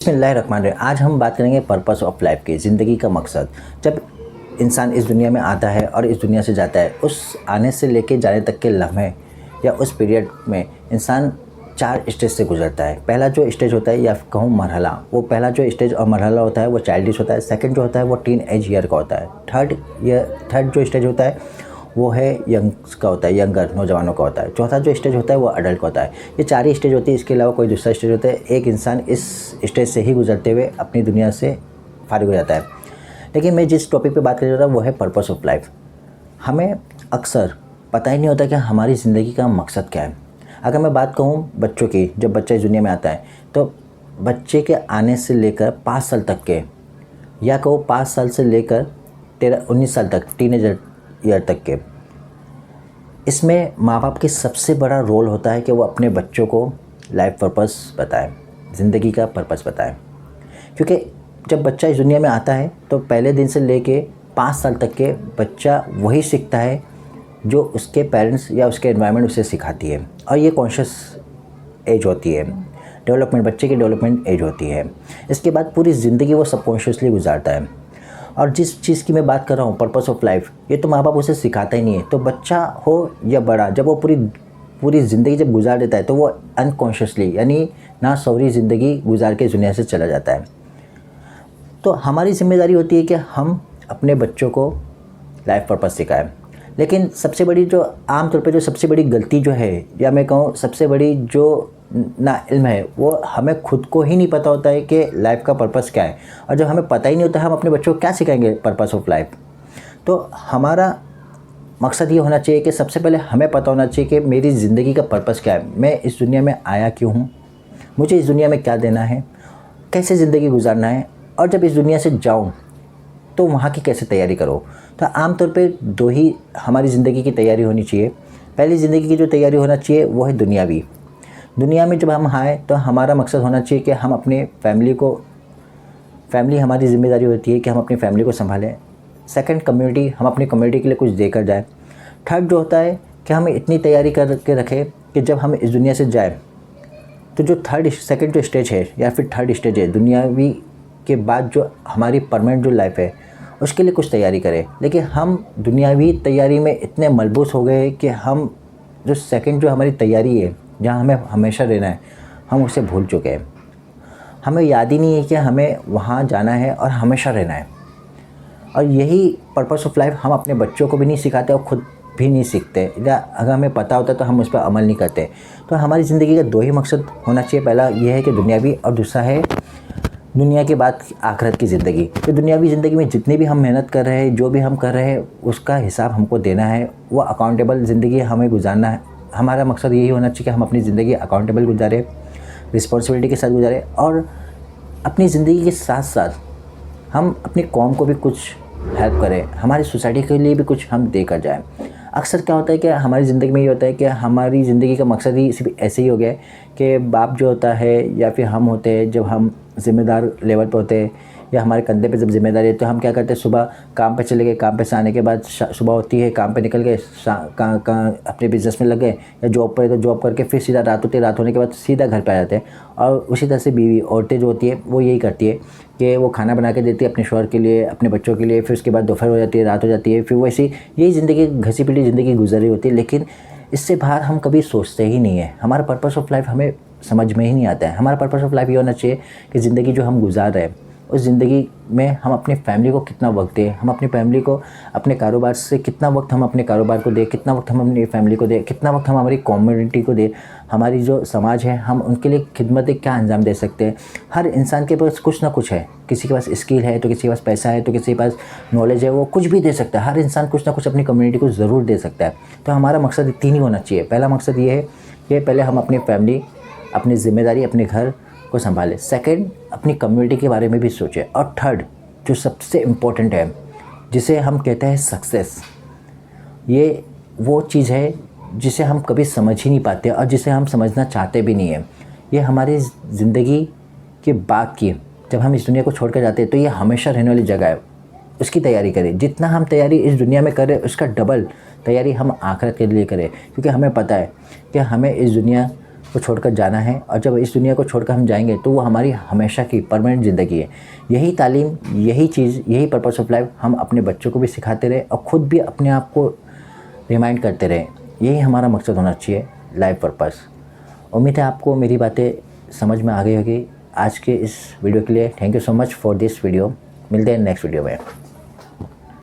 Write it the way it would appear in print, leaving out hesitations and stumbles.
बिस्मिल्लाहिर्रहमानिर्रहीम। आज हम बात करेंगे पर्पस ऑफ लाइफ की, ज़िंदगी का मकसद। जब इंसान इस दुनिया में आता है और इस दुनिया से जाता है, उस आने से लेके जाने तक के लम्हे या उस पीरियड में इंसान 4 स्टेज से गुजरता है। पहला जो स्टेज होता है या कहूँ मरहला, वो पहला जो स्टेज और मरहला होता है वो चाइल्डिश होता है। सेकंड जो होता है वो टीन एज ईयर का होता है। थर्ड जो स्टेज होता है वो है यंग्स का होता है, यंगर नौजवानों का होता है। चौथा जो स्टेज होता है वो अडल्ट का होता है। ये 4 ही स्टेज होती है, इसके अलावा कोई दूसरा स्टेज होता है। एक इंसान इस स्टेज से ही गुजरते हुए अपनी दुनिया से फारिग हो जाता है। लेकिन मैं जिस टॉपिक पे बात कर रहा हूँ वो है पर्पस ऑफ लाइफ। हमें अक्सर पता ही नहीं होता कि हमारी ज़िंदगी का मकसद क्या है। अगर मैं बात कहूँ बच्चों की, जब बच्चा इस दुनिया में आता है तो बच्चे के आने से लेकर 5 साल तक के, या कहो 5 साल से लेकर 19 साल तक, टीनेजर ईयर तक के, इसमें माँ बाप की सबसे बड़ा रोल होता है कि वो अपने बच्चों को लाइफ पर्पस बताएं, ज़िंदगी का पर्पस बताएं। क्योंकि जब बच्चा इस दुनिया में आता है तो पहले दिन से लेके 5 साल तक के बच्चा वही सीखता है जो उसके पेरेंट्स या उसके एनवायरनमेंट उसे सिखाती है। और ये कॉन्शियस एज होती है, डेवलपमेंट, बच्चे की डेवलपमेंट एज होती है। इसके बाद पूरी ज़िंदगी वो सबकॉन्शियसली गुजारता है। और जिस चीज़ की मैं बात कर रहा हूँ, पर्पस ऑफ लाइफ, ये तो माँ बाप उसे सिखाता ही नहीं है। तो बच्चा हो या बड़ा, जब वो पूरी ज़िंदगी जब गुजार देता है तो वो अनकॉन्शियसली, यानी ना सौरी ज़िंदगी गुजार के दुनिया से चला जाता है। तो हमारी जिम्मेदारी होती है कि हम अपने बच्चों को लाइफ पर्पस सिखाएं। लेकिन सबसे बड़ी जो आमतौर पे जो सबसे बड़ी गलती जो है, या मैं कहूँ सबसे बड़ी जो नाइल्म है, वो हमें खुद को ही नहीं पता होता है कि लाइफ का पर्पस क्या है। और जब हमें पता ही नहीं होता, हम अपने बच्चों को क्या सिखाएंगे पर्पस ऑफ लाइफ। तो हमारा मकसद ये होना चाहिए कि सबसे पहले हमें पता होना चाहिए कि मेरी ज़िंदगी का पर्पस क्या है, मैं इस दुनिया में आया क्यों हूँ, मुझे इस दुनिया में क्या देना है, कैसे ज़िंदगी गुजारना है, और जब इस दुनिया से जाऊँ तो वहाँ की कैसे तैयारी करो। तो आमतौर पे 2 ही हमारी ज़िंदगी की तैयारी होनी चाहिए। पहली ज़िंदगी की जो तैयारी होना चाहिए वो है दुनियावी। दुनिया में जब हम आए तो हमारा मकसद होना चाहिए कि हम अपने फैमिली हमारी ज़िम्मेदारी होती है कि हम अपनी फैमिली को संभालें। सेकंड, कम्युनिटी, हम अपनी कम्युनिटी के लिए कुछ देकर जाएं। थर्ड जो होता है कि हमें इतनी तैयारी करके रखें कि जब हम इस दुनिया से जाएं तो जो सेकंड जो स्टेज है या फिर थर्ड स्टेज है दुनियावी के बाद, जो हमारी परमानेंट जो लाइफ है, उसके लिए कुछ तैयारी करें। लेकिन हम दुनियावी तैयारी में इतने मलबूस हो गए कि हम जो सेकंड जो हमारी तैयारी है, जहाँ हमें हमेशा रहना है, हम उसे भूल चुके हैं। हमें याद ही नहीं है कि हमें वहाँ जाना है और हमेशा रहना है। और यही पर्पस ऑफ लाइफ हम अपने बच्चों को भी नहीं सिखाते और ख़ुद भी नहीं सीखते, या अगर हमें पता होता तो हम उस पर अमल नहीं करते। तो हमारी ज़िंदगी का 2 ही मकसद होना चाहिए। पहला ये है कि दुनियावी, और दूसरा है दुनिया के बाद आखिरत की ज़िंदगी। तो दुनियावी ज़िंदगी में जितनी भी हम मेहनत कर रहे हैं, जो भी हम कर रहे हैं, उसका हिसाब हमको देना है। वो अकाउंटेबल ज़िंदगी हमें गुजारना है। हमारा मकसद यही होना चाहिए कि हम अपनी ज़िंदगी अकाउंटेबल गुजारें, रिस्पॉन्सिबिलिटी के साथ गुजारें, और अपनी ज़िंदगी के साथ साथ हम अपनी कौम को भी कुछ हेल्प करें, हमारी सोसाइटी के लिए भी कुछ हम दे कर जाएँ। अक्सर क्या होता है कि हमारी ज़िंदगी में ये होता है कि हमारी ज़िंदगी का मकसद ही सिर्फ ऐसे ही हो गया है कि बाप जो होता है या फिर हम होते हैं, जब हम ज़िम्मेदार लेवल पे होते हैं या हमारे कंधे पे जब जिम्मेदारी है, तो हम क्या करते हैं, सुबह काम पे चले गए, काम पे से आने के बाद सुबह होती है, काम पे निकल गए, अपने बिज़नेस में लग गए, या जॉब पर है तो जॉब करके फिर सीधा रात होती है, रात होने के बाद सीधा घर पे आ जाते हैं। और उसी तरह से बीवी, औरतें जो होती है वो यही करती है कि वो खाना बना के देती है अपने शौहर के लिए, अपने बच्चों के लिए, फिर उसके बाद दोपहर हो जाती है, रात हो जाती है, फिर वैसी यही ज़िंदगी, घसी पिटी ज़िंदगी गुजर रही होती है। लेकिन इससे बाहर हम कभी सोचते ही नहीं है। हमारा पर्पस ऑफ लाइफ हमें समझ में ही नहीं आता है। हमारा पर्पस ऑफ लाइफ ये होना चाहिए कि ज़िंदगी जो हम गुजार रहे हैं, उस ज़िंदगी में हम अपनी फैमिली को कितना वक्त दें, हम अपनी फैमिली को अपने कारोबार से कितना वक्त हम अपने कारोबार को दें, कितना वक्त हम अपनी फैमिली को दें, कितना वक्त हम हमारी कम्युनिटी को दें, हमारी जो समाज है, हम उनके लिए खिदमतें क्या अंजाम दे सकते हैं। हर इंसान के पास कुछ ना कुछ है, किसी के पास स्किल है तो किसी के पास पैसा है, तो किसी के पास नॉलेज है, वो कुछ भी दे सकता है। हर इंसान कुछ ना कुछ अपनी कम्युनिटी को ज़रूर दे सकता है। तो हमारा मकसद 3 ही होना चाहिए। पहला मकसद ये है कि पहले हम अपनी फैमिली, अपनी ज़िम्मेदारी, अपने घर को संभालें। सेकंड, अपनी कम्युनिटी के बारे में भी सोचें। और थर्ड, जो सबसे इम्पोर्टेंट है, जिसे हम कहते हैं सक्सेस, ये वो चीज़ है जिसे हम कभी समझ ही नहीं पाते और जिसे हम समझना चाहते भी नहीं है। ये हमारी ज़िंदगी के बाद की, जब हम इस दुनिया को छोड़ कर जाते हैं तो ये हमेशा रहने वाली जगह है। उसकी तैयारी करें। जितना हम तैयारी इस दुनिया में करें, उसका डबल तैयारी हम आखिरत के लिए करें। क्योंकि हमें पता है कि हमें इस दुनिया को छोड़कर जाना है, और जब इस दुनिया को छोड़कर हम जाएंगे तो वो हमारी हमेशा की परमानेंट ज़िंदगी है। यही तालीम, यही चीज़, यही पर्पस ऑफ लाइफ हम अपने बच्चों को भी सिखाते रहे और ख़ुद भी अपने आप को रिमाइंड करते रहे। यही हमारा मकसद होना चाहिए, लाइफ पर्पस। उम्मीद है आपको मेरी बातें समझ में आ गई होगी। आज के इस वीडियो के लिए thank you so much for this video. मिलते हैं नेक्स्ट वीडियो में।